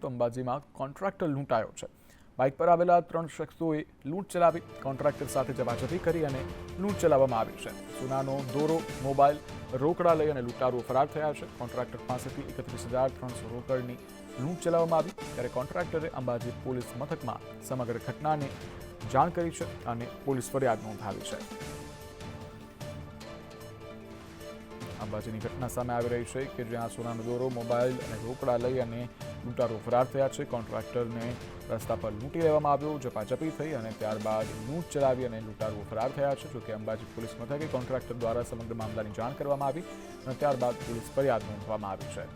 તો અંબાજીમાં કોન્ટ્રાક્ટર લૂંટાયો છે। બાઇક પર આવેલા 3 શખ્સોએ લૂંટ ચલાવી કોન્ટ્રાક્ટર સાથે ઝપાઝપી કરી અને લૂંટ ચલાવવામાં આવી છે। સોનાનો દોરો, મોબાઈલ, રોકડા લઈ અને લૂંટારુઓ ફરાર થયા છે। કોન્ટ્રાક્ટર પાસેથી 31,300 રોકડની લૂંટ ચલાવવામાં આવી ત્યારે કોન્ટ્રાક્ટરે અંબાજી પોલીસ મથકમાં સમગ્ર ઘટનાને જાણ કરી છે અને પોલીસ ફરિયાદ નોંધાવી છે। અંબાજીની ઘટના સામે આવી રહી છે કે જ્યાં સોનાનો દોરો, મોબાઈલ અને રોકડા લઈ અને લૂંટારો ફરાર થયા છે। કોન્ટ્રાક્ટરને રસ્તા પર લૂંટી લેવામાં આવ્યો, ઝપાઝપી થઈ અને ત્યારબાદ લૂંટ ચલાવી અને લૂંટારો ફરાર થયા છે। જોકે અંબાજી પોલીસ મથકે કોન્ટ્રાક્ટર દ્વારા સમગ્ર મામલાની જાણ કરવામાં આવી અને ત્યારબાદ પોલીસ ફરિયાદ નોંધવામાં આવી છે।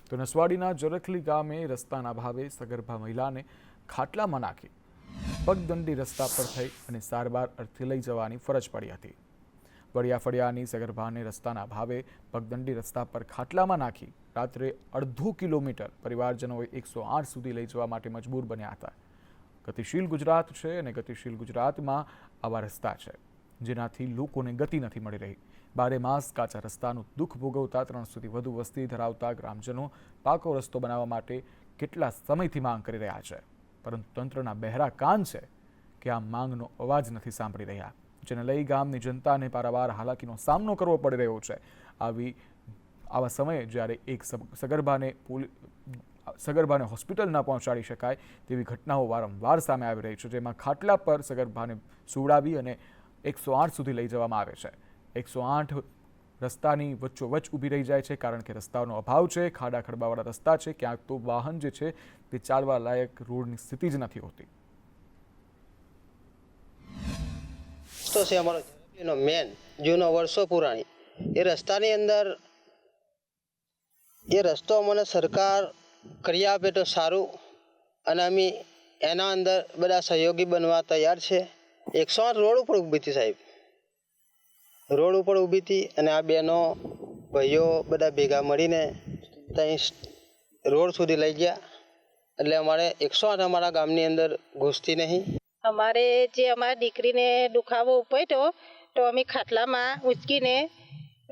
તો નસવાડીના જરખલી ગામે રસ્તાના ભાવે સગર્ભા મહિલાને ખાટલામાં નાખી પગદંડી રસ્તા પર થઈ અને સારવાર અર્થે લઈ જવાની ફરજ પડી હતી। વડિયા ફળિયાની સગર્ભાને રસ્તાના ભાવે પગદંડી રસ્તા પર ખાટલામાં નાખી રાત્રે અડધો કિલોમીટર પરિવારજનોએ 108 સુધી લઈ જવા માટે મજબૂર બન્યા હતા। ગતિશીલ ગુજરાત છે અને ગતિશીલ ગુજરાતમાં આવા રસ્તા છે જેનાથી લોકોને ગતિ નથી મળી રહી। 12 માસ કાચા રસ્તાનું દુઃખ ભોગવતા 300થી વધુ વસ્તી ધરાવતા ગ્રામજનો પાકો રસ્તો બનાવવા માટે કેટલા સમયથી માંગ કરી રહ્યા છે, પરંતુ તંત્રના બહેરા કાન છે કે આ માંગનો અવાજ નથી સાંભળી રહ્યા, જેને લઈ ગામની જનતાને પારાવાર હાલાકીનો સામનો કરવો પડી રહ્યો છે। આવા સમયે જ્યારે એક સગર્ભાને હોસ્પિટલ ન પહોંચાડી શકાય તેવી ઘટનાઓ વારંવાર સામે આવી રહી છે, જેમાં ખાટલા પર સગર્ભાને સુવડાવી અને 108 સુધી લઈ જવામાં આવે છે। 108 રસ્તાની વચ્ચોવચ્ચ ઊભી રહી જાય છે કારણ કે રસ્તાનો અભાવ છે, ખાડા ખડબાવાળા રસ્તા છે, ક્યાંક તો વાહન જે છે તે ચાલવા લાયક રોડની સ્થિતિ જ નથી હોતી। તો છે અમારો એનો મેન જૂનો વર્ષો પુરાણી એ રસ્તાની અંદર એ રસ્તો અમને સરકાર કરી આપે તો સારું અને અમે એના અંદર બધા સહયોગી બનવા તૈયાર છે। 108 રોડ ઉપર ઊભી હતી સાહેબ, રોડ ઉપર ઊભી હતી અને આ બહેનો ભાઈઓ બધા ભેગા મળીને ત્યાં રોડ સુધી લઈ ગયા એટલે અમારે 108 અમારા ગામની અંદર ઘૂસતી નહીં। અમારે જે અમારી દીકરીને દુખાવો ઉપડ્યો તો અમે ખાટલામાં ઉચકીને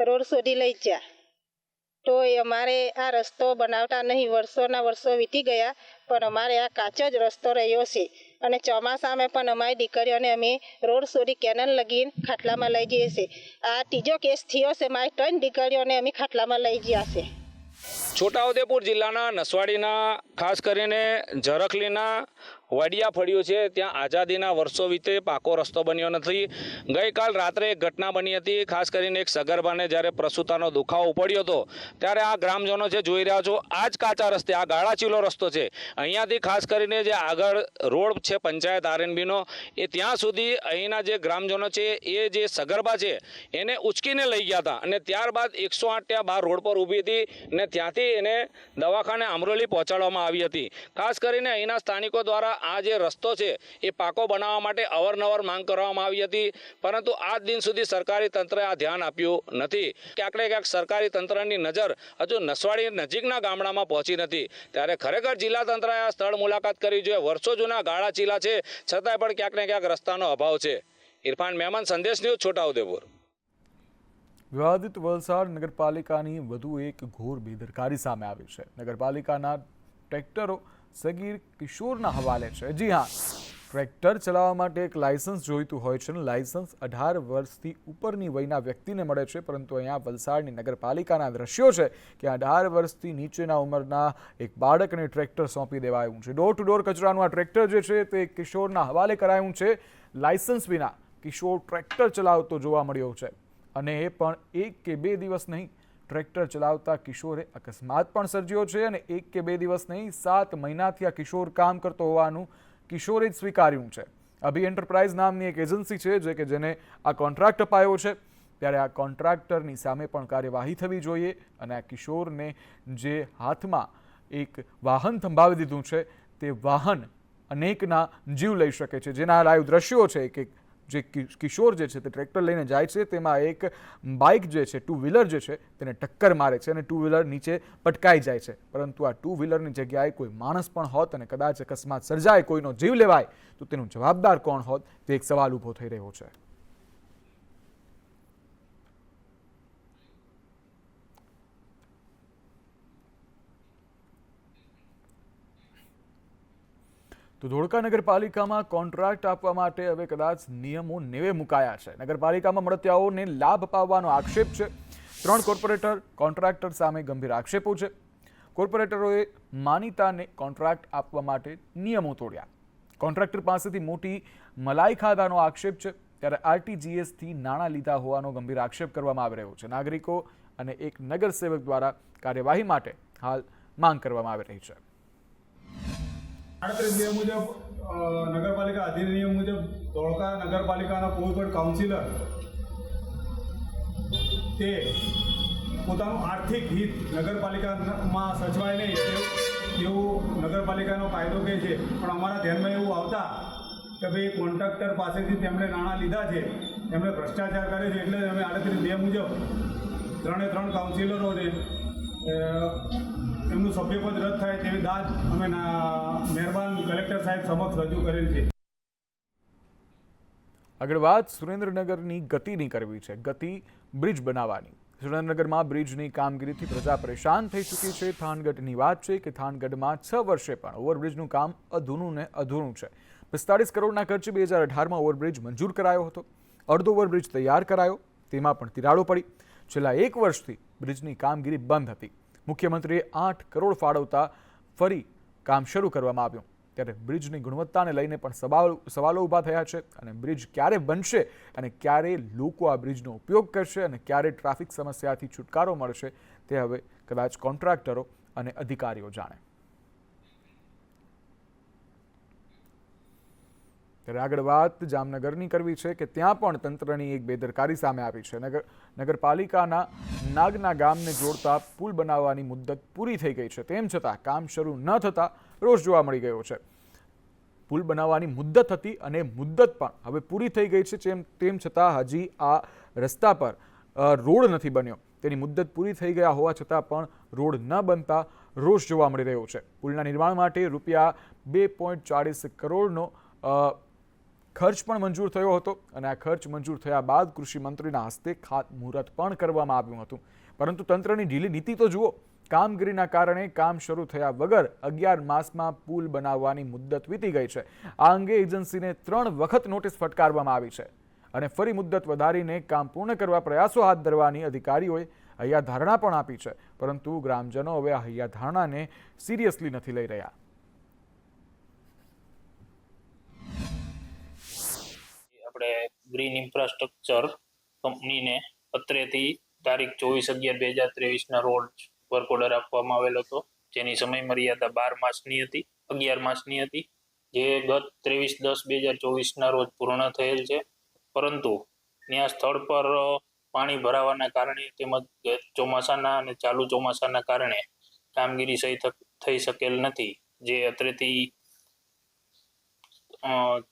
રોડ સુધી લઈ ગયા તો અમારે આ રસ્તો બનાવતા નહીં, વર્ષોના વર્ષો વીતી ગયા પણ અમારે આ કાચો જ રસ્તો રહ્યો છે અને ચોમાસામાં પણ અમારી દીકરીઓને અમે રોડ સુધી કેનલ લગીને ખાટલામાં લઈ જઈએ છીએ। આ ત્રીજો કેસ થયો છે, મારી 3 દીકરીઓને અમે ખાટલામાં લઈ ગયા છે। છોટાઉદેપુર જિલ્લાના નસવાડીના ખાસ કરીને જરખલીના વડિયા ફળિયું છે ત્યાં આઝાદીના વર્ષો વીતે પાકો રસ્તો બન્યો નથી। ગઈકાલ રાત્રે એક ઘટના બની હતી, ખાસ કરીને એક સગર્ભાને જ્યારે પ્રસૂતાનો દુખાવો પડ્યો હતો ત્યારે આ ગ્રામજનો છે જોઈ રહ્યા છો આ જ કાચા રસ્તે આ ગાળાચીલો રસ્તો છે, અહીંયાથી ખાસ કરીને જે આગળ રોડ છે પંચાયત આરએનબીનો એ ત્યાં સુધી અહીંના જે ગ્રામજનો છે એ જે સગર્ભા છે એને ઉચકીને લઈ ગયા હતા અને ત્યારબાદ 108 ત્યાં બહાર રોડ પર ઊભી હતી અને ત્યાંથી એને દવાખાને અમરોલી પહોંચાડવામાં આવી હતી। ખાસ કરીને અહીંના સ્થાનિકો દ્વારા આ જે રસ્તો છે એ પાકો બનાવવા માટે અવારનવાર માંગ કરવામાં આવી હતી, પરંતુ આજ દિન સુધી સરકારી તંત્રએ આ ધ્યાન આપ્યું નથી। ક્યાંક ને ક્યાંક સરકારી તંત્રની નજર હજુ નસવાડી નજીકના ગામડામાં પહોંચી નથી, ત્યારે ખરેખર જિલ્લા તંત્રએ આ સ્થળ મુલાકાત કરવી જોઈએ। વર્ષો જૂના ગાળા ચીલા છે છતાંય પણ ક્યાંક ને ક્યાંક રસ્તાનો અભાવ છે। ઇરફાન મહેમાન, સંદેશ ન્યૂઝ, છોટાઉદેપુર। વિવાદિત વલસાડ નગરપાલિકાની વધુ એક ઘોર બેદરકારી સામે આવી છે। નગરપાલિકાના ટ્રેક્ટરો સગીર કિશોરના હવાલે છે। જી હા, ટ્રેક્ટર ચલાવવા માટે એક લાયસન્સ જોઈતું હોય છે અને લાયસન્સ 18 વર્ષથી ઉપરની વયના વ્યક્તિને મળે છે, પરંતુ અહીંયા વલસાડની નગરપાલિકાના દ્રશ્યો છે કે 18 વર્ષથી નીચેના ઉંમરના એક બાળકને ટ્રેક્ટર સોંપી દેવાયું છે। ડોર ટુ ડોર કચરાનું આ ટ્રેક્ટર જે છે તે કિશોરના હવાલે કરાયું છે। લાયસન્સ વિના કિશોર ટ્રેક્ટર ચલાવતો જોવા મળ્યો છે અને એ પણ 1 કે 2 દિવસ નહીં, ટ્રેક્ટર ચલાવતા કિશોરે અકસ્માત પણ સર્જ્યો છે અને 1 કે 2 દિવસ નહીં 7 મહિનાથી આ કિશોર કામ કરતો હોવાનું કિશોરે જ સ્વીકાર્યું છે। અભી એન્ટરપ્રાઇઝ નામની એક એજન્સી છે કે જેને આ કોન્ટ્રાક્ટ અપાયો છે, ત્યારે આ કોન્ટ્રાક્ટરની સામે પણ કાર્યવાહી થવી જોઈએ અને આ કિશોરને જે હાથમાં એક વાહન થંભાવી દીધું છે તે વાહન અનેકના જીવ લઈ શકે છે, જેના લાઈવ દ્રશ્યો છે કે જે કિશોર જે છે તે ટ્રેક્ટર લઈને જાય છે તેમાં એક બાઇક જે છે 2 વ્હીલર જે છે તેને ટક્કર મારે છે અને 2 વ્હીલર નીચે પટકાઈ જાય છે. પરંતુ આ 2 વ્હીલરની જગ્યાએ કોઈ માણસ પણ હોત અને કદાચ અકસ્માત સર્જાય, કોઈનો જીવ લેવાય તો તેનું જવાબદાર કોણ હોત તે એક સવાલ ઊભો થઈ રહ્યો છે. તો ધોળકા નગરપાલિકામાં કોન્ટ્રાક્ટ આપવા માટે હવે કદાચ નિયમો નેવે મુકાયા છે. નગરપાલિકામાં મળતિયાઓને લાભ અપાવવાનો આક્ષેપ છે. 3 કોર્પોરેટર કોન્ટ્રાક્ટર સામે ગંભીર આક્ષેપો છે. કોર્પોરેટરોએ માનીતાને કોન્ટ્રાક્ટ આપવા માટે નિયમો તોડ્યા. કોન્ટ્રાક્ટર પાસેથી મોટી મલાઈ ખાધાનો આક્ષેપ છે. ત્યારે આરટીજીએસથી નાણાં લીધા હોવાનો ગંભીર આક્ષેપ કરવામાં આવી રહ્યો છે. નાગરિકો અને એક નગરસેવક દ્વારા કાર્યવાહી માટે હાલ માંગ કરવામાં આવી રહી છે. 38 નિયમ મુજબ નગરપાલિકા અધિનિયમ મુજબ ધોળકા નગરપાલિકાના કોઈ પણ કાઉન્સિલર તે પોતાનું આર્થિક હિત નગરપાલિકામાં સચવાય નહીં એવું નગરપાલિકાનો કાયદો કહે છે. પણ અમારા ધ્યાનમાં એવું આવતા કે ભાઈ કોન્ટ્રાક્ટર પાસેથી તેમણે નાણાં લીધા છે, તેમણે ભ્રષ્ટાચાર કરે છે, એટલે અમે 38 નિયમ મુજબ 3 કાઉન્સિલરોને એમનું સભ્યપદ રદ થાય તેવી દાદ અમે મહેરબાન કલેક્ટર સાહેબ સમક્ષ રજૂ કરેલ છે. આગળ વાત સુરેન્દ્રનગરની ગતિની કરવી છે. ગતિ બ્રિજ બનાવવાની. સુરેન્દ્રનગરમાં બ્રિજની કામગીરીથી પ્રજા પરેશાન થઈ ચૂકી છે. થાનગઢની વાત છે કે થાનગઢમાં 6 વર્ષે પણ ઓવરબ્રિજનું કામ અધૂરું ને અધૂરું છે. 45 કરોડના ખર્ચે 2018માં ઓવરબ્રિજ મંજૂર કરાયો હતો. અડધો ઓવરબ્રિજ તૈયાર કરાયો, તેમાં પણ તિરાડો પડી. છેલ્લા 1 વર્ષથી બ્રિજની કામગીરી બંધ હતી. મુખ્યમંત્રીએ 8 કરોડ ફાળવતા ફરી કામ શરૂ કરવામાં આવ્યું. ત્યારે બ્રિજની ગુણવત્તાને લઈને પણ સવાલો ઊભા થયા છે અને બ્રિજ ક્યારે બનશે અને ક્યારે લોકો આ બ્રિજનો ઉપયોગ કરશે અને ક્યારે ટ્રાફિક સમસ્યાથી છુટકારો મળશે તે હવે કદાચ કોન્ટ્રાક્ટરો અને અધિકારીઓ જાણે. ત્યારે આગળ વાત જામનગરની કરવી છે કે ત્યાં પણ તંત્રની એક બેદરકારી સામે આવી છે. નગરપાલિકાના નાગના ગામને જોડતા પુલ બનાવવાની મુદ્દત પૂરી થઈ ગઈ છે. તેમ છતાં કામ શરૂ ન થતાં રોષ જોવા મળી ગયો છે. પુલ બનાવવાની મુદ્દત હતી અને મુદ્દત પણ હવે પૂરી થઈ ગઈ છે. તેમ છતાં હજી આ રસ્તા પર રોડ નથી બન્યો. તેની મુદ્દત પૂરી થઈ ગયા હોવા છતાં પણ રોડ ન બનતા રોષ જોવા મળી રહ્યો છે. પુલના નિર્માણ માટે રૂપિયા 2.40 કરોડનો ખર્ચ પણ મંજૂર થયો હતો અને આ ખર્ચ મંજૂર થયા બાદ કૃષિ મંત્રીના હસ્તે ખાતમુહૂર્ત પણ કરવામાં આવ્યું હતું. પરંતુ તંત્રની ઢીલી નીતિ તો જુઓ. કામગીરીના કારણે કામ શરૂ થયા વગર 11 માસમાં પુલ બનાવવાની મુદ્દત વીતી ગઈ છે. આ અંગે એજન્સીને 3 વખત નોટિસ ફટકારવામાં આવી છે અને ફરી મુદ્દત વધારીને કામ પૂર્ણ કરવા પ્રયાસો હાથ ધરવાની અધિકારીઓએ હૈયાધારણા પણ આપી છે. પરંતુ ગ્રામજનો હવે આ હૈયાધારણાને સિરિયસલી નથી લઈ રહ્યા. આપણે ગ્રીન ઇન્ફ્રાસ્ટ્રક્ચર કંપનીને પત્રેથી તારીખ 24/11/2023ના રોજ વર્ક ઓર્ડર આપવામાં આવેલો હતો, જેની સમય મર્યાદા 12 માસની હતી, 11 માસની હતી, જે ગત 23/10/2024ના રોજ પૂર્ણ થયેલ છે. પરંતુ ત્યાં સ્થળ પર પાણી ભરાવાના કારણે તેમજ ચોમાસાના અને ચાલુ ચોમાસાના કારણે કામગીરી સહી થઈ શકેલ નથી, જે અત્રેથી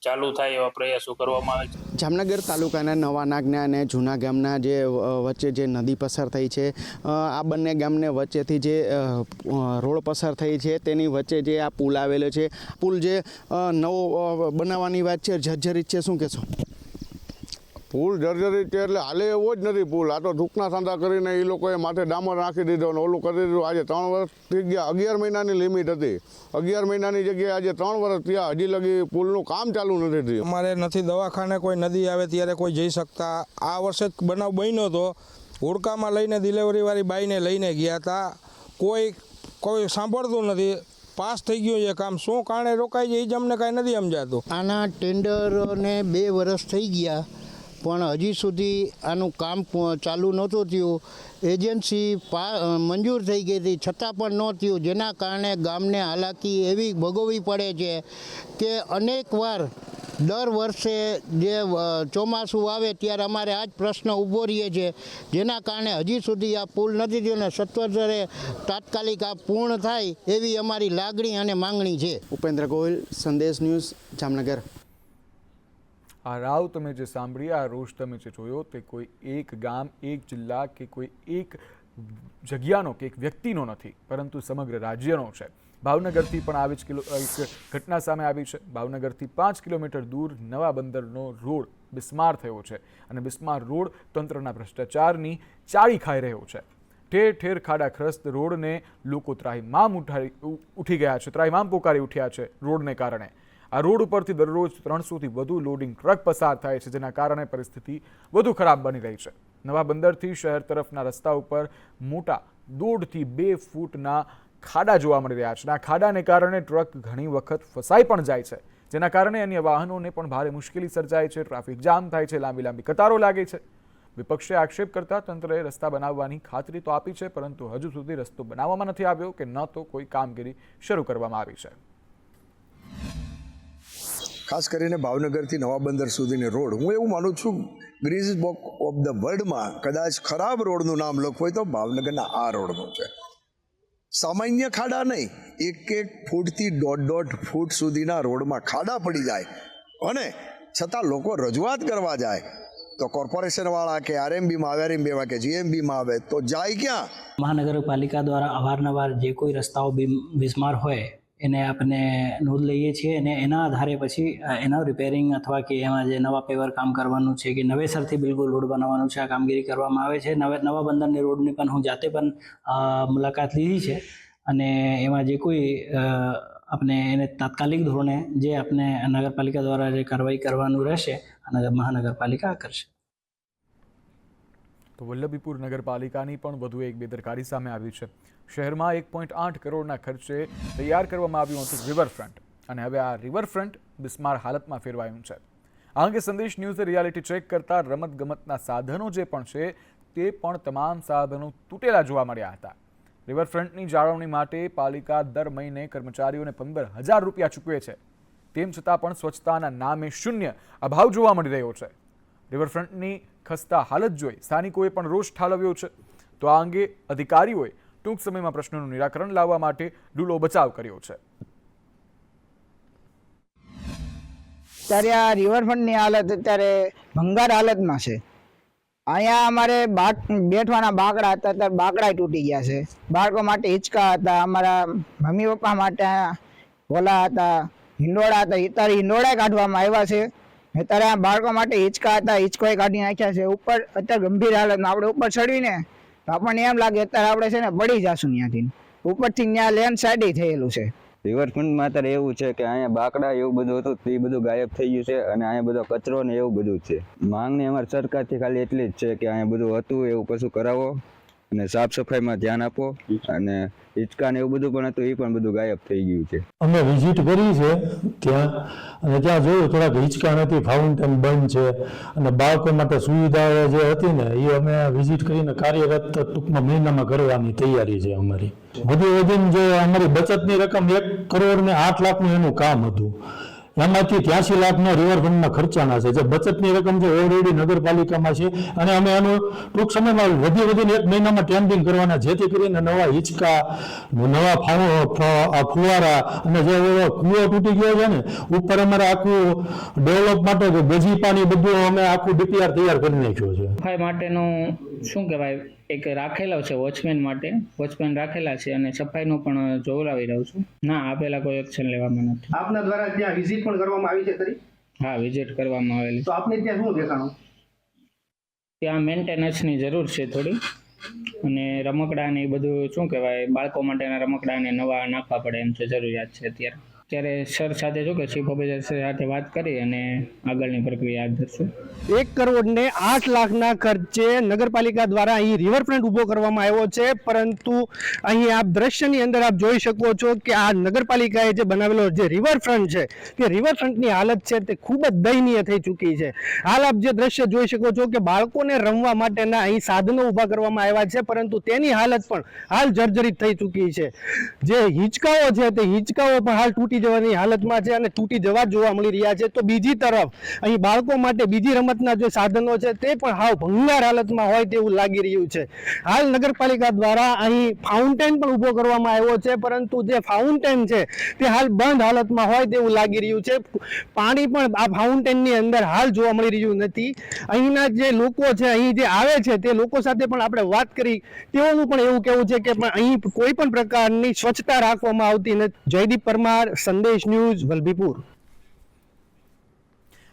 ચાલુ થાય એવા પ્રયાસો કરવામાં આવે છે. જામનગર તાલુકાના નવા નાગના અને જૂના ગામના જે વચ્ચે જે નદી પસાર થઈ છે, આ બંને ગામને વચ્ચેથી જે રોડ પસાર થઈ છે તેની વચ્ચે જે આ પુલ આવેલો છે, પુલ જે નવો બનાવવાની વાત છે, જર્જરિત છે, શું કહેશો? પુલ જર્જરિત છે એટલે હાલે એવો જ નથી પુલ. આ તો ટૂંકના સાંધા કરીને એ લોકોએ માથે ડામર નાખી દીધો ને ઓલું કરી દીધું. આજે 3 વર્ષ થઈ ગયા. 11 મહિનાની લિમિટ હતી. 11 મહિનાની જગ્યાએ આજે 3 વર્ષ થયા, હજી લગી પુલનું કામ ચાલુ નથી થયું. અમારે નથી દવાખાને કોઈ નદી આવે ત્યારે કોઈ જઈ શકતા. આ વર્ષે બનાવ બન્યો હતો, હોડકામાં લઈને ડિલિવરીવાળી બાઈને લઈને ગયા હતા. કોઈ સાંભળતું નથી. પાસ થઈ ગયું છે કામ, શું કારણે રોકાય છે એ જ અમને કાંઈ નથી સમજાતું. આના ટેન્ડરને 2 વર્ષ થઈ ગયા પણ હજી સુધી આનું કામ ચાલુ નહોતું થયું. એજન્સી મંજૂર થઈ ગઈ હતી છતાં પણ ન થયું, જેના કારણે ગામને હાલાકી એવી ભોગવવી પડે છે કે અનેકવાર દર વર્ષે જે ચોમાસું આવે ત્યારે અમારે આ જ પ્રશ્ન ઊભો રહીએ છે, જેના કારણે હજી સુધી આ પુલ નથી થયો ને સત્વરે તાત્કાલિક આ પૂર્ણ થાય એવી અમારી લાગણી અને માંગણી છે. ઉપેન્દ્ર ગોહિલ, સંદેશ ન્યૂઝ, જામનગર. આ રાવ તમે જે સાંભળી, આ રોષ તમે જે જોયો, તે કોઈ એક ગામ, એક જિલ્લા કે કોઈ એક જગ્યાનો કે એક વ્યક્તિનો નથી, પરંતુ સમગ્ર રાજ્યનો છે. ભાવનગરથી પણ આવી જ એક ઘટના સામે આવી છે. ભાવનગરથી 5 કિલોમીટર દૂર નવા બંદરનો રોડ બિસ્માર થયો છે અને બિસ્માર રોડ તંત્રના ભ્રષ્ટાચારની ચાળી ખાઈ રહ્યો છે. ઠેર ઠેર ખાડાખ્રસ્ત રોડને લોકો ત્રાહિમામ ઉઠી ગયા છે, ત્રાહિમામ પોકારી ઉઠ્યા છે રોડને કારણે. આ રોડ ઉપરથી દરરોજ 300થી વધુ લોડિંગ ટ્રક પસાર થાય છે, જેના કારણે પરિસ્થિતિ વધુ ખરાબ બની રહી છે. નવા બંદરથી શહેર તરફના રસ્તા ઉપર મોટા 1.5 થી 2 ફૂટના ખાડા જોવા મળી રહ્યા છે. આ ખાડાને કારણે ટ્રક ઘણી વખત ફસાઈ પણ જાય છે, જેના કારણે અન્ય વાહનોને પણ ભારે મુશ્કેલી સર્જાય છે. ટ્રાફિક જામ થાય છે, લાંબી લાંબી કતારો લાગે છે. વિપક્ષે આક્ષેપ કરતા તંત્રએ રસ્તા બનાવવાની ખાતરી તો આપી છે, પરંતુ હજુ સુધી રસ્તો બનાવવામાં નથી આવ્યો કે ન તો કોઈ કામગીરી શરૂ કરવામાં આવી છે. ખાસ કરીને ભાવનગરથી નવા બંદર સુધીની રોડ, હું એવું માનું છું ગ્રીઝ બુક ઓફ ધ વર્લ્ડમાં કદાચ ખરાબ રોડનું નામ લખવું હોય તો ભાવનગરના આ રોડનું છે. સામાન્ય ખાડા નહીં, 1-1 ફૂટથી 1.5 ફૂટ સુધીના રોડમાં ખાડા પડી જાય અને છતાં લોકો રજૂઆત કરવા જાય તો કોર્પોરેશનવાળા કે આરએમબીમાં આવે, આરએમબીમાં કે જીએમબીમાં આવે તો જાય ક્યાં? મહાનગરપાલિકા દ્વારા અવારનવાર જે કોઈ રસ્તાઓ બિસ્માર હોય એને આપણે નોંધ લઈએ છીએ અને એના આધારે પછી એના રિપેરિંગ અથવા કે એમાં જે નવા પેવર કામ કરવાનું છે કે નવેસરથી બિલકુલ રોડ બનાવવાનું છે, આ કામગીરી કરવામાં આવે છે. નવા બંદરની રોડની પણ હું જાતે પણ મુલાકાત લીધી છે અને એમાં જે કોઈ આપણે એને તાત્કાલિક ધોરણે જે આપણે નગરપાલિકા દ્વારા જે કાર્યવાહી કરવાનું રહેશે અને મહાનગરપાલિકા કરશે. તો વલ્લભીપુર નગરપાલિકાની પણ વધુ એક બેદરકારી સામે આવી છે. શહેરમાં 1.8 કરોડના ખર્ચે તૈયાર કરવામાં આવ્યું હતું રિવરફ્રન્ટ, અને હવે આ રિવરફ્રન્ટ બિસ્માર હાલતમાં ફેરવાયું છે. આ અંગે સંદેશ ન્યૂઝે રિયાલિટી ચેક કરતા રમતગમતના સાધનો જે પણ છે તે પણ તમામ સાધનો તૂટેલા જોવા મળ્યા હતા. રિવરફ્રન્ટની જાળવણી માટે પાલિકા દર મહિને કર્મચારીઓને 15,000 રૂપિયા ચૂકવે છે. તેમ છતાં પણ સ્વચ્છતાના નામે શૂન્ય અભાવ જોવા મળી રહ્યો છે. રિવરફ્રન્ટની ખસ્તા હાલત જોઈ સ્થાનિકોએ પણ રોષ ઠાલવ્યો છે. તો આ અંગે અધિકારીઓએ ટૂંક સમયમાં પ્રશ્નોનું નિરાકરણ લાવવા માટે ડૂલો બચાવ કર્યો છે. ત્યારે આ રિવરફ્રન્ટની હાલત અત્યારે ભંગાર હાલતમાં છે. અહીંયા અમારે બેઠવાના બાકડા હતા, ત્યારે બાકડા તૂટી ગયા છે. બાળકો માટે હિંચકા હતા, અમારા મમ્મી પપ્પા માટે ઓલા હતા, હિંડોળા હતા, અત્યારે હિંડોળા કાઢવામાં આવ્યા છે. અત્યારે બાળકો માટે હિંચકા હતા, હિંચકોય કાઢી નાખ્યા છે. ઉપર અત્યારે ગંભીર હાલતમાં આપણે ઉપર ચડીને તો આપણને એમ લાગે અત્યારે આપણે છે ને પડી જશું ત્યાંથી. ઉપરથી ત્યાં લેન્ડ સાઈડ થયેલું છે. રિવરફ્રન્ટમાં અત્યારે એવું છે કે અહીંયા બાકડા એવું બધું હતું તે બધું ગાયબ થઈ ગયું છે અને અહીંયા બધો કચરો ને એવું બધું છે. માંગણી અમારી સરકારથી ખાલી એટલી જ છે કે અહીંયા બધું હતું એવું કશું કરાવો અને સાફ સફાઈમાં ધ્યાન આપો. અને હિંચકા ને એવું બધું પણ હતું, એ પણ બધું ગાયબ થઈ ગયું છે. અમે વિઝિટ કરી છે ત્યાં, અને ત્યાં જોયું થોડાક હિંચકા નથી, ફાઉન્ટેન બંધ છે અને બાળકો માટે સુવિધાઓ જે હતી ને એ અમે વિઝિટ કરીને કાર્યરત ટૂંકમાં મહિનામાં કરવાની તૈયારી છે અમારી. વધીને જે અમારી બચતની રકમ 1 કરોડ ને 8 લાખનું એનું કામ હતું, એમાંથી 83 લાખના રિવરફ્રન્ટમાં ખર્ચાના છે. જે બચતની રકમ છે ઓલરેડી નગરપાલિકામાં છે અને અમે એનું ટૂંક સમયમાં વધીને 1 મહિનામાં ટેન્ડિંગ કરવાના, જેથી કરીને નવા હિંચકા, નવા ફુવારા અને જે કૂવો તૂટી ગયો છે ને ઉપર અમારે આખું ડેવલપ માટે ગજી પાણી બધું અમે આખું ડીપીઆર તૈયાર કરી નાખ્યો છે. સફાઈ માટેનું શું કહેવાય એક રાખેલો છે વોચમેન માટે, વોચમેન રાખેલા છે અને સફાઈનું પણ જોવડાવી રહ્યું છું. ના, આપેલા કોઈ એક્શન લેવામાં નથી. આપના દ્વારા ત્યાં વિઝિટ પણ કરવામાં આવી છે ખરી? હા, વિઝિટ કરવામાં આવેલી. તો આપને ત્યાં શું દેખાણું? ત્યાં મેન્ટેનન્સની જરૂર છે થોડી, અને રમકડા ને એ બધું શું કહેવાય બાળકો માટેના રમકડા ને નવા નાખવા પડે એમ છે, જરૂરિયાત છે અત્યારે. ત્યારે સર સાથે જો કે ચીફ ઓફિસર સાથે વાત કરી અને આગળની પ્રક્રિયા હાથ ધરશું. 1 કરોડ ને 8 લાખના ખર્ચે નગરપાલિકા દ્વારા અહીં રિવરફ્રન્ટ ઊભો કરવામાં આવ્યો છે, પરંતુ અહીં આપ દ્રશ્યની અંદર આપ જોઈ શકો છો કે આ નગરપાલિકાએ જે બનાવેલો જે રિવરફ્રન્ટ છે તે રિવરફ્રન્ટની હાલત છે તે ખૂબ જ દયનીય થઈ ચૂકી છે. હાલ આપ જે દ્રશ્ય જોઈ શકો છો કે બાળકોને રમવા માટેના અહીં સાધનો ઊભા કરવામાં આવ્યા છે, પરંતુ તેની હાલત પણ હાલ જર્જરિત થઈ ચૂકી છે. જે હિંચકાઓ છે તે હિંચકાઓ પણ હાલ તૂટી જવાની હાલતમાં છે અને તૂટી જવા જોવા મળી રહ્યા છે. તો બીજી તરફ અહીં બાળકો માટે બીજી રમતના જે સાધનો છે તે પણ હાવ ભંગાર હાલતમાં હોય તેવું લાગી રહ્યું છે. હાલ નગરપાલિકા દ્વારા અહીં ફાઉન્ટેન પણ ઊભો કરવામાં આવ્યો છે, પરંતુ જે ફાઉન્ટેન છે તે હાલ બંધ હાલતમાં હોય તેવું લાગી રહ્યું છે. પાણી પણ આ ફાઉન્ટેનની અંદર હાલ જોવા મળી રહ્યું નથી. અહીંના જે લોકો છે, અહીં જે આવે છે તે લોકો સાથે પણ આપણે વાત કરી, તેઓનું પણ એવું કહેવું છે કે અહીં કોઈ પણ પ્રકારની સ્વચ્છતા રાખવામાં આવતી નથી. જયદીપ પરમાર, સંદેશ ન્યૂઝ, વલભીપુર.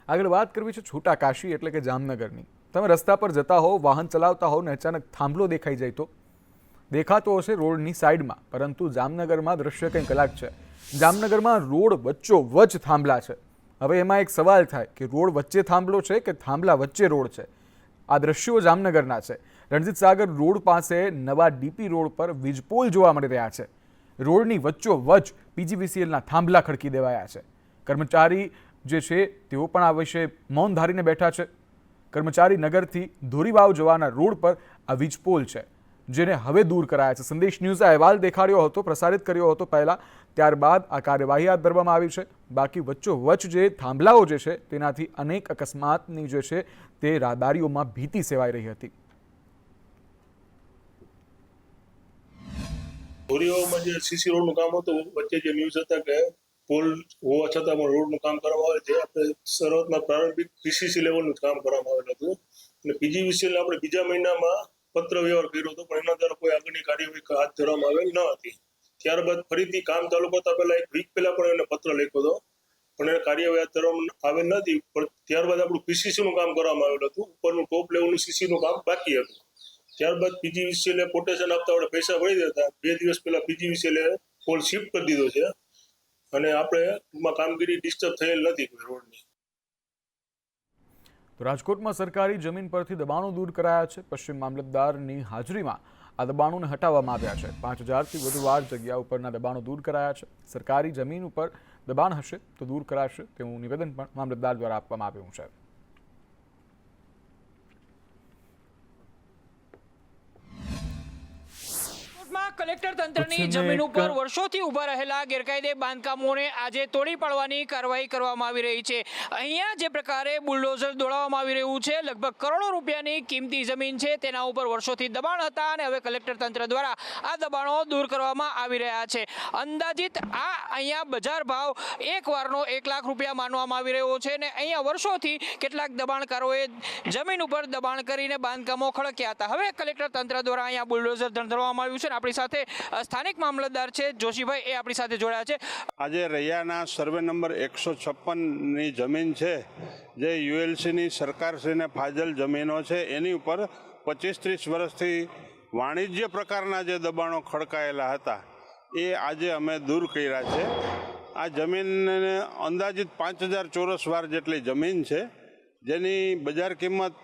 આગળ વાત કરવી છે છોટા કાશી એટલે કે જામનગરની. તમે રસ્તા પર જતા હો, વાહન ચલાવતા હો ને અચાનક થાંભલો દેખાઈ જાય તો દેખાતો હશે રોડની સાઈડમાં, પરંતુ જામનગરમાં દ્રશ્ય કંઈક અલગ છે. જામનગરમાં રોડ વચ્ચો વચ્ચ થાંભલા છે. હવે એમાં એક સવાલ થાય કે રોડ વચ્ચે થાંભલો છે કે થાંભલા વચ્ચે રોડ છે? આ દ્રશ્યો જામનગરના છે. રણજીત સાગર રોડ પાસે નવા ડીપી રોડ પર વીજપોલ જોવા મળી રહ્યા છે. રોડની વચ્ચો વચ્ચ પીજીવીસીએલના થાંભલા ખડકી દેવાયા છે. કર્મચારી જે છે તેઓ પણ આ વિશે મૌન ધારીને બેઠા છે. કર્મચારી નગરથી ધોરીવાવ જવાના રોડ પર આ વીજપોલ છે, જેને હવે દૂર કરાયા છે. સંદેશ ન્યૂઝે અહેવાલ દેખાડ્યો હતો, પ્રસારિત કર્યો હતો પહેલાં, ત્યારબાદ આ કાર્યવાહી હાથ ધરવામાં આવી છે. બાકી વચ્ચો વચ્ચ જે થાંભલાઓ જે છે તેનાથી અનેક અકસ્માતની જે છે તે રાહદારીઓમાં ભીતિ સેવાઈ રહી હતી. ધોરીવાવમાં જે સીસી રોડનું કામ હતું, વચ્ચે જે ન્યૂઝ હતા કે પોલ હોવા છતાં પણ રોડનું કામ કરવામાં આવે છે. આપણે શરૂઆતમાં પ્રારંભિક પીસીસી લેવલનું કામ કરવામાં આવેલું હતું અને પીજીવીસીએલ આપણે બીજા મહિનામાં પત્ર વ્યવહાર કર્યો હતો, પણ એના દ્વારા કોઈ આગળની કાર્યવાહી હાથ ધરવામાં આવેલ ન હતી. ત્યારબાદ ફરીથી કામ ચાલુ કરતા પહેલા એક વીક પહેલા પણ એને પત્ર લખ્યો હતો, પણ એને કાર્યવાહી હાથ ધરવામાં આવેલ નથી. પણ ત્યારબાદ આપણું પીસીસીનું કામ કરવામાં આવેલું હતું. ઉપરનું ટોપ લેવલનું સીસીનું કામ બાકી હતું. ત્યારબાદ પીજીવીસીએલે કોટેશન આપતા આપણે પૈસા ભરી દેતા. 2 દિવસ પહેલા પીજીવીસીએલે પોલ શિફ્ટ કરી દીધો છે અને આપણે કામગીરી ડિસ્ટર્બ થયેલ નથી કોઈ રોડની. રાજકોટમાં સરકારી જમીન પરથી દબાણો દૂર કરાયા છે. પશ્ચિમ મામલતદારની હાજરીમાં આ દબાણોને હટાવવામાં આવ્યા છે. 5000થી વધુ વાર જગ્યા ઉપરના દબાણો દૂર કરાયા છે. સરકારી જમીન ઉપર દબાણ હશે તો દૂર કરાશે તેવું નિવેદન પણ મામલતદાર દ્વારા આપવામાં આવ્યું છે. કલેક્ટર તંત્રની જમીન ઉપર વર્ષોથી ઉભા રહેલા ગેરકાયદે બાંધકામોને આજે તોડી પાડવાની કાર્યવાહી કરવામાં આવી રહી છે. અહીંયા જે પ્રકારે બુલડોઝર દોડાવવામાં આવી રહ્યું છે, લગભગ કરોડો રૂપિયાની કિંમતી જમીન છે, તેના ઉપર વર્ષોથી દબાણ હતા અને હવે કલેક્ટર તંત્ર દ્વારા આ દબાણો દૂર કરવામાં આવી રહ્યા છે. અંદાજિત આ અહીંયા બજાર ભાવ એક વારનો 1 લાખ રૂપિયા માનવામાં આવી રહ્યો છે અને અહીંયા વર્ષોથી કેટલાક દબાણકારોએ જમીન ઉપર દબાણ કરીને બાંધકામો ખડક્યા હતા. હવે કલેક્ટર તંત્ર દ્વારા અહીંયા બુલડોઝર ધરવામાં આવ્યું છે. આપણી સાથે સ્થાનિક મામલતદાર છે જોશીભાઈ, એ આપણી સાથે જોડાયા છે. આજે રૈયાના સર્વે નંબર 156ની જમીન છે, જે યુએલસીની સરકારશ્રીને ફાજલ જમીનો છે, એની ઉપર 25-30 વર્ષથી વાણિજ્ય પ્રકારના જે દબાણો ખડકાયેલા હતા એ આજે અમે દૂર કર્યા છે. આ જમીનને અંદાજિત 5000 ચોરસ વાર જેટલી જમીન છે, જેની બજાર કિંમત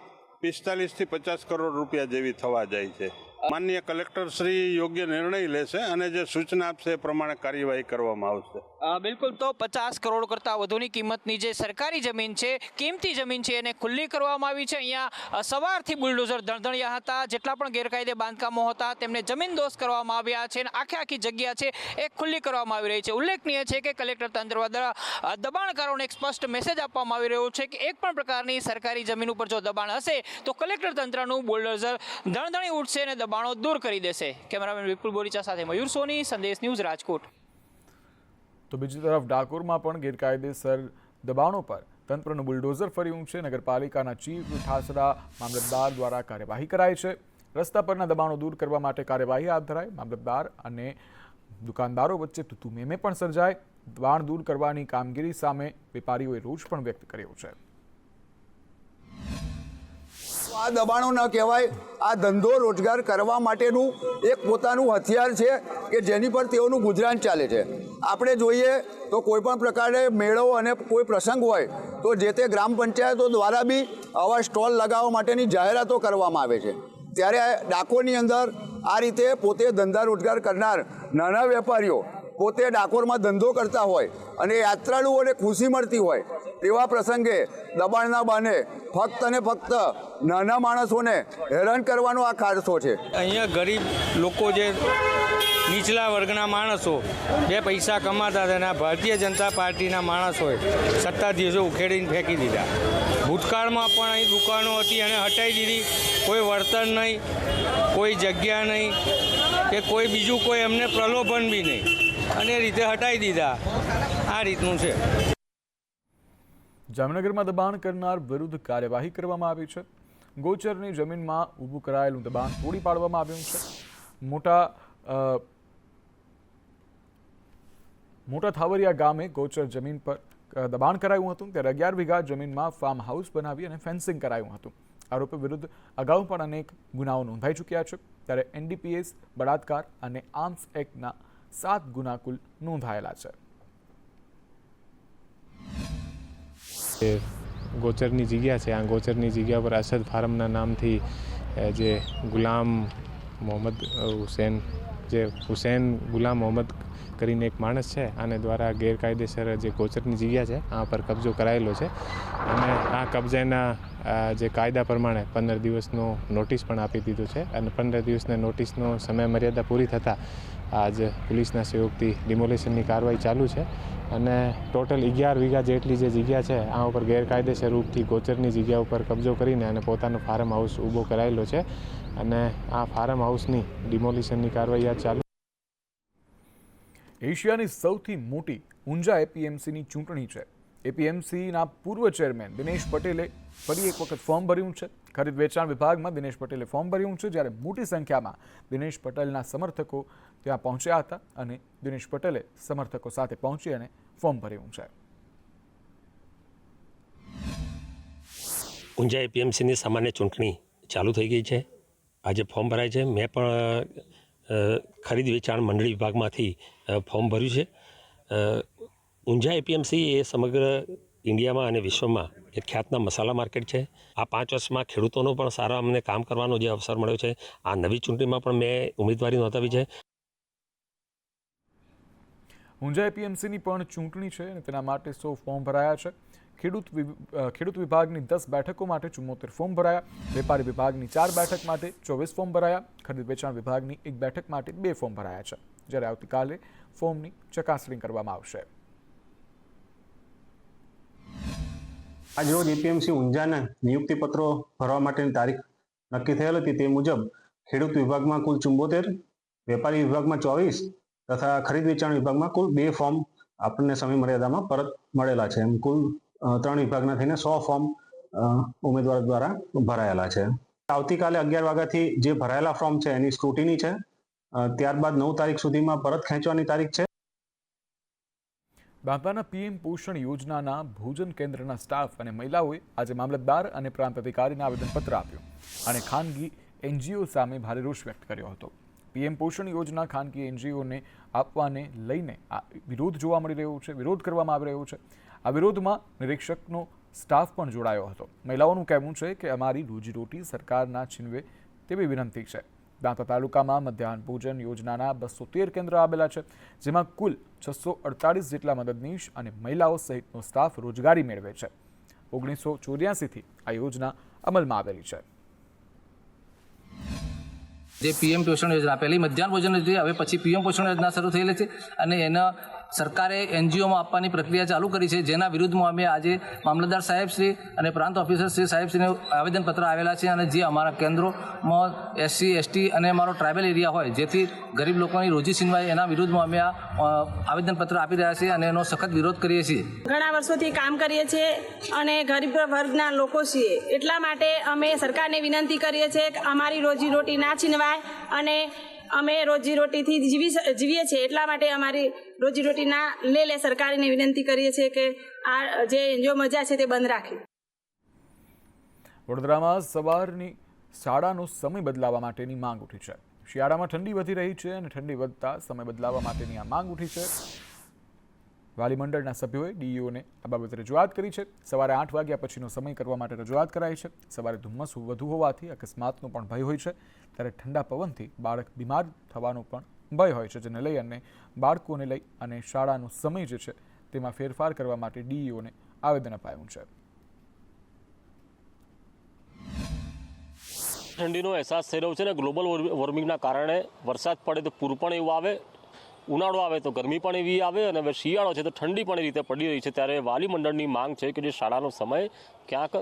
45 થી 50 કરોડ રૂપિયા જેવી થવા જાય છે. માનનીય કલેક્ટર શ્રી યોગ્ય નિર્ણય લેશે અને જે સૂચના આપશે એ પ્રમાણે કાર્યવાહી કરવામાં આવશે. બિલકુલ. તો 50 કરોડ કરતાં વધુની કિંમતની જે સરકારી જમીન છે, કિંમતી જમીન છે, એને ખુલ્લી કરવામાં આવી છે. અહીંયા સવારથી બુલડોઝર ધણધણ્યા હતા. જેટલા પણ ગેરકાયદે બાંધકામો હતા તેમને જમીનદોસ્ત કરવામાં આવ્યા છે અને આખી જગ્યા છે એ ખુલ્લી કરવામાં આવી રહી છે. ઉલ્લેખનીય છે કે કલેક્ટર તંત્ર દ્વારા દબાણકારોને એક સ્પષ્ટ મેસેજ આપવામાં આવી રહ્યો છે કે એક પણ પ્રકારની સરકારી જમીન ઉપર જો દબાણ હશે તો કલેક્ટર તંત્રનું બુલડોઝર ધણધણી ઉઠશે અને દબાણો દૂર કરી દેશે. કેમેરામેન વિપુલ બોરીચા સાથે મયુર સોની, સંદેશ ન્યૂઝ, રાજકોટ. તો બીજી તરફ ડાકોરમાં પણ ગેરકાયદેસર દબાણો પર તંત્રનું બુલડોઝર ફર્યું છે. નગરપાલિકાના ચીફ ઠાસરા મામલતદાર દ્વારા કાર્યવાહી કરાઈ છે. રસ્તા પરના દબાણો દૂર કરવા માટે કાર્યવાહી હાથ ધરાઈ. મામલતદાર અને દુકાનદારો વચ્ચે તુતુમેમે પણ સર્જાય. દબાણ દૂર કરવાની કામગીરી સામે વેપારીઓએ રોષ પણ વ્યક્ત કર્યો છે. આ દબાણો ન કહેવાય, આ ધંધો રોજગાર કરવા માટેનું એક પોતાનું હથિયાર છે કે જેની પર તેઓનું ગુજરાન ચાલે છે. આપણે જોઈએ તો કોઈ પણ પ્રકારે મેળો અને કોઈ પ્રસંગ હોય તો જે તે ગ્રામ પંચાયતો દ્વારા બી આવા સ્ટોલ લગાવવા માટેની જાહેરાતો કરવામાં આવે છે. ત્યારે ડાકોરની અંદર આ રીતે પોતે ધંધા રોજગાર કરનાર નાના વેપારીઓ પોતે ડાકોરમાં ધંધો કરતા હોય અને યાત્રાળુઓને ખુશી મળતી હોય તેવા પ્રસંગે દબાણના બહાને ફક્ત અને ફક્ત નાના માણસોને હેરાન કરવાનો આ ખારસો છે. અહીંયા ગરીબ લોકો જે નીચલા વર્ગના માણસો બે પૈસા કમાતા હતા અને આ ભારતીય જનતા પાર્ટીના માણસોએ સત્તાધીશો ઉખેડીને ફેંકી દીધા. ભૂતકાળમાં પણ અહીં દુકાનો હતી અને હટાવી દીધી. કોઈ વળતર નહીં, કોઈ જગ્યા નહીં કે કોઈ બીજું કોઈ એમને પ્રલોભન બી નહીં અને એ રીતે હટાવી દીધા. આ રીતનું છે. જામનગરમાં દબાણ કરનાર વિરુદ્ધ કાર્યવાહી કરવામાં આવી છે. ગોચરની જમીનમાં ઊભું કરાયેલું દબાણ તોડી પાડવામાં આવ્યું છે. મોટા થાવરિયા ગામે ગોચર જમીન પર દબાણ કરાયું હતું, ત્યારે 11 વીઘા જમીનમાં ફાર્મ હાઉસ બનાવી અને ફેન્સિંગ કરાયું હતું. આરોપી વિરુદ્ધ અગાઉ પણ અનેક ગુનાઓ નોંધાઈ ચૂક્યા છે, ત્યારે NDPS, બળાત્કાર અને આર્મ્સ એક્ટના 7 ગુના કુલ નોંધાયેલા છે. ગોચરની જગ્યા છે, આ ગોચરની જગ્યા પર અસદ ફાર્મના નામથી જે ગુલામ મોહમ્મદ હુસૈન, જે હુસૈન ગુલામ મોહમ્મદ કરીને એક માણસ છે, આને દ્વારા ગેરકાયદેસર જે ગોચરની જગ્યા છે આ પર કબજો કરાયેલો છે અને આ કબજાના જે કાયદા પ્રમાણે 15 દિવસનો નોટિસ પણ આપી દીધું છે અને 15 દિવસના નોટિસનો સમય મર્યાદા પૂરી થતાં આજ પોલીસના સહયોગથી ડિમોલેશનની કાર્યવાહી ચાલુ છે અને ટોટલ 11 વીઘા જેટલી જે જગ્યા છે આ ઉપર ગેરકાયદેસર રૂપથી ગોચરની જગ્યા ઉપર કબજો કરીને અને પોતાનો ફાર્મ હાઉસ ઊભો કરાયેલો છે અને આ ફાર્મ હાઉસની ડિમોલિશનની કાર્યવાહી આજ ચાલુ. એશિયાની સૌથી મોટી ઊંઝા APMCની ચૂંટણી છે. APMCના પૂર્વ ચેરમેન દિનેશ પટેલે ફરી એક વખત ફોર્મ ભર્યું છે. ખરીદ વેચાણ વિભાગમાં દિનેશ પટેલે ફોર્મ ભર્યું છે, જ્યારે મોટી સંખ્યામાં દિનેશ પટેલના સમર્થકો ત્યાં પહોંચ્યા હતા અને દિનેશ પટેલે સમર્થકો સાથે પહોંચી અને ફોર્મ ભર્યું છે. ઊંઝા APMCની સામાન્ય ચૂંટણી ચાલુ થઈ ગઈ છે. આજે ફોર્મ ભરાય છે. મેં પણ ખરીદ વેચાણ મંડળી વિભાગમાંથી ફોર્મ ભર્યું છે. ઊંઝા APMC એ સમગ્ર ઇન્ડિયામાં અને વિશ્વમાં એક ખ્યાતના મસાલા માર્કેટ છે. આ 5 વર્ષમાં ખેડૂતોનો પણ સારા અમને કામ કરવાનો જે અવસર મળ્યો છે. આ નવી ચૂંટણીમાં પણ મેં ઉમેદવારી નોંધાવી છે. ઊંઝા APMCની પણ ચૂંટણી છે અને તેના માટે 100 ફોર્મ ભરાયા છે. ખેડૂત વિભાગની 10 બેઠકો માટે 74 ફોર્મ ભરાયા. વેપારી વિભાગની 4 બેઠક માટે 24 ફોર્મ ભરાયા. ખરીદ વેચાણ વિભાગની 1 બેઠક માટે 2 ફોર્મ ભરાયા છે, જ્યારે આવતીકાલે ફોર્મની ચકાસણી કરવામાં આવશે. આજરોજ APMC ઊંઝાના નિયુક્તિ પત્રો ભરવા માટેની તારીખ નક્કી થયેલ હતી. તે મુજબ ખેડૂત વિભાગમાં કુલ 74, વેપારી વિભાગમાં 24 તથા ખરીદ વેચાણ વિભાગમાં કુલ 2 ફોર્મ આપણને સમય મર્યાદામાં પરત મળેલા છે. એમ કુલ 3 વિભાગના થઈને 100 ફોર્મ ઉમેદવારો દ્વારા ભરાયેલા છે. આવતીકાલે 11 વાગ્યાથી જે ભરાયેલા ફોર્મ છે એની સ્ક્રુટિની છે. ત્યારબાદ 9 તારીખ સુધીમાં પરત ખેંચવાની તારીખ છે. બાંપાના PM પોષણ યોજનાના ભોજન કેન્દ્રના સ્ટાફ અને મહિલાઓએ આજે મામલતદાર અને પ્રાંત અધિકારીને આવેદનપત્ર આપ્યું અને ખાનગી NGO સામે ભારે રોષ વ્યક્ત કર્યો હતો. PM પોષણ યોજના ખાનગી NGOને આપવાને લઈને આ વિરોધ જોવા મળી રહ્યો છે, વિરોધ કરવામાં આવી રહ્યો છે. આ વિરોધમાં નિરીક્ષકનો સ્ટાફ પણ જોડાયો હતો. મહિલાઓનું કહેવું છે કે અમારી રોજીરોટી સરકારના છીનવે તેવી વિનંતી છે. દાંતા તાલુકામાં મધ્યાહન ભોજન યોજનાના 213 કેન્દ્ર આવેલા છે, જેમાં કુલ 648 જેટલા મદદનીશ અને મહિલાઓ સહિતનો સ્ટાફ રોજગારી મેળવે છે. 1984થી આ યોજના અમલમાં આવેલી છે. જે PM પોષણ યોજના પહેલી મધ્યાહન ભોજન હતી, હવે પછી PM પોષણ યોજના શરૂ થયેલી છે અને એના સરકારે NGOમાં આપવાની પ્રક્રિયા ચાલુ કરી છે, જેના વિરુદ્ધમાં અમે આજે મામલતદાર સાહેબશ્રી અને પ્રાંત ઓફિસર શ્રી સાહેબશ્રીને આવેદનપત્ર આવેલા છે અને જે અમારા કેન્દ્રોમાં SC ST અને અમારો ટ્રાઇબલ એરિયા હોય જેથી ગરીબ લોકોની રોજી છીનવાય એના વિરુદ્ધમાં અમે આ આવેદનપત્ર આપી રહ્યા છીએ અને એનો સખત વિરોધ કરીએ છીએ. ઘણા વર્ષોથી કામ કરીએ છીએ અને ગરીબ વર્ગના લોકો છીએ, એટલા માટે અમે સરકારને વિનંતી કરીએ છીએ કે અમારી રોજીરોટી ના છીનવાય અને અમે રોજીરોટીથી જીવીએ છીએ, એટલા માટે અમારી રોજીરોટી ના લે સરકારને વિનંતી કરીએ છીએ કે આ જે NGO મજા છે તે બંધ રાખે. વડોદરામાં સવારની શાળાનો સમય બદલાવવા માટેની માંગ ઉઠી છે. શિયાળામાં ઠંડી વધી રહી છે અને ઠંડી વધતા સમય બદલાવવા માટેની આ માંગ ઉઠી છે. વાલી મંડળના સભ્યોએ DEOને આ બાબતે રજૂઆત કરી છે. સવારે 8 વાગ્યા પછીનો સમય કરવા માટે રજૂઆત કરાઈ છે. સવારે ધુમ્મસ વધુ હોવાથી અકસ્માતનો પણ ભય હોય છે, ત્યારે ઠંડા પવનથી બાળક બીમાર થવાનો પણ ભય હોય છે, જેને લઈ અને બાળકોને લઈ અને શાળાનો સમય જે છે તેમાં ફેરફાર કરવા માટે DEOને આવેદન અપાયું છે. ઠંડીનો અહેસાસ થઈ રહ્યો છે ને ગ્લોબલ વોર્મિંગના કારણે વરસાદ પડે તો પૂર પણ એવું આવે, ઉનાળો આવે તો ગરમી પણ એવી આવે અને હવે શિયાળો છે તો ઠંડી પણ એ રીતે પડી રહી છે. ત્યારે વાલી મંડળની માંગ છે કે જે શાળાનો સમય ક્યાંક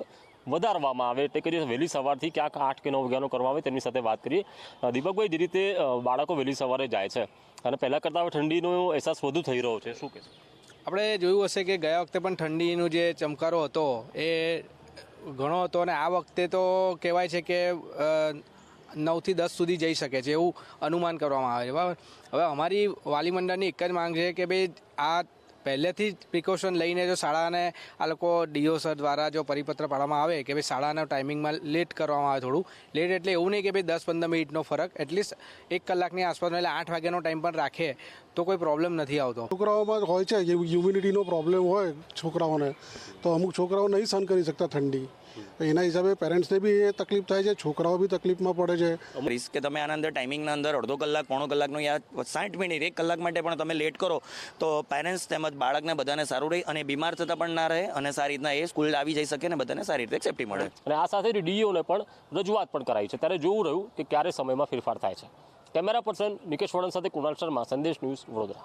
વધારવામાં આવે, એટલે કે જે વહેલી સવારથી ક્યાંક 8 કે 9 વાગ્યાનો કરવામાં આવે. તેમની સાથે વાત કરીએ. દીપકભાઈ, જે રીતે બાળકો વહેલી સવારે જાય છે અને પહેલાં કરતાં હવે ઠંડીનો અહેસાસ વધુ થઈ રહ્યો છે, શું કહેશો? આપણે જોયું હશે કે ગયા વખતે પણ ઠંડીનો જે ચમકારો હતો એ ઘણો હતો અને આ વખતે તો કહેવાય છે કે 9 થી 10 સુધી જઈ શકે છે એવું અનુમાન કરવામાં આવે છે. બરાબર. હવે અમારી વાલી મંડળની એક જ માંગ છે કે ભાઈ આ પહેલેથી જ પ્રિકોશન લઈને જો શાળાને આ લોકો ડીઓ સર દ્વારા જો પરિપત્ર પાડવામાં આવે કે ભાઈ શાળાના ટાઈમિંગમાં લેટ કરવામાં આવે, થોડું લેટ એટલે એવું નહીં કે ભાઈ 10-15 મિનિટનો ફરક, એટલીસ્ટ 1 કલાકની આસપાસનો એટલે 8 વાગ્યાનો ટાઈમ પણ રાખે તો કોઈ પ્રોબ્લેમ નથી આવતો. છોકરાઓમાં હોય છે હ્યુમિડિટીનો પ્રોબ્લેમ હોય છોકરાઓને, તો અમુક છોકરાઓ નહીં સહન કરી શકતા ઠંડી, એના હિસાબે પેરેન્ટ્સને બી એ તકલીફ થાય છે, છોકરાઓ બી તકલીફમાં પડે છે. કે તમે આના અંદર ટાઈમિંગના અંદર અડધો કલાક, પોણો કલાકનો યા 60 મિનિટ 1 કલાક માટે પણ તમે લેટ કરો તો પેરેન્ટ્સ તેમજ બાળકને બધાને સારું રહે અને બીમાર થતા પણ ના રહે અને સારી રીતના એ સ્કૂલ આવી જઈ શકે અને બધાને સારી રીતે સેફટી મળે. અને આ સાથે ડીઈઓને પણ રજૂઆત પણ કરાઈ છે. ત્યારે જોવું રહ્યું કે ક્યારે સમયમાં ફેરફાર થાય છે. કેમેરા પર્સન નિકેશ વડન સાથે કુણાલ શર્મા, સંદેશ ન્યૂઝ, વડોદરા.